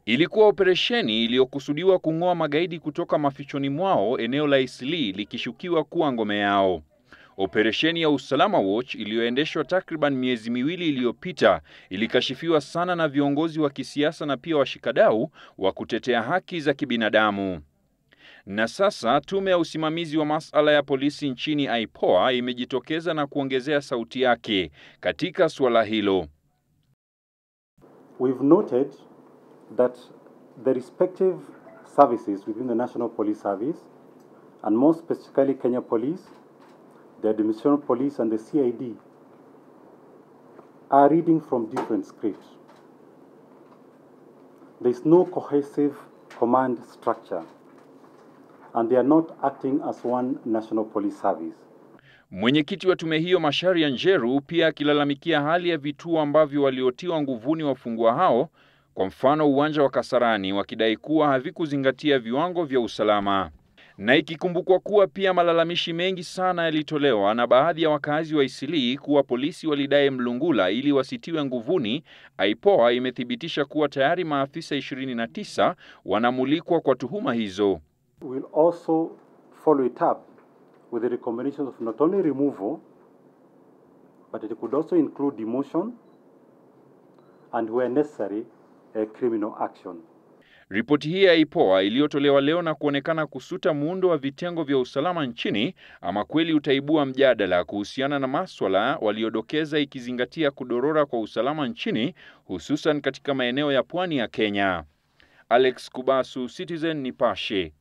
Ilikuwa operesheni iliyokusudiwa kung'oa magaidi kutoka mafichoni mwao eneo la Eastleigh likishukiwa kuwa ngome yao. Operesheni ya Usalama Watch iliyoendeshwa takriban miezi miwili iliyopita ilikashifiwa sana na viongozi wa kisiasa na pia washikadau wa kutetea haki za kibinadamu. Na sasa tume ya usimamizi wa masuala ya polisi nchini IPOA imejitokeza na kuongezea sauti yake katika suala hilo. We've noted that the respective services within the National Police Service, and more specifically Kenya Police, the Administration Police and the CID, are reading from different scripts. There is no cohesive command structure, and they are not acting as one National Police Service. Mwenyekiti wa tume hiyo Macharia Njeru pia akilalamikia hali ya vituo ambavyo waliotiwa nguvuni wafungwa hao, kwa mfano uwanja wa Kasarani, wakidai kuwa havikuzingatia viwango vya usalama. Na ikikumbukwa kuwa pia malalamishi mengi sana yalitolewa na baadhi ya wakazi wa Eastleigh kuwa polisi walidai mlungula ili wasitiwe nguvuni, IPOA imethibitisha kuwa tayari maafisa 29 wanamulikwa kwa tuhuma hizo. We'll also follow it up with the recommendations of not only removal, but it could also include demotion and where necessary, criminal action. Ripoti hii ya IPOA iliyotolewa leo na kuonekana kusuta muundo wa vitengo vya usalama nchini, ama kweli utaibua mjadala kuhusiana na masuala waliodokeza, ikizingatia kudorora kwa usalama nchini, hususan katika maeneo ya pwani ya Kenya. Alex Kubasu, Citizen Nipashe.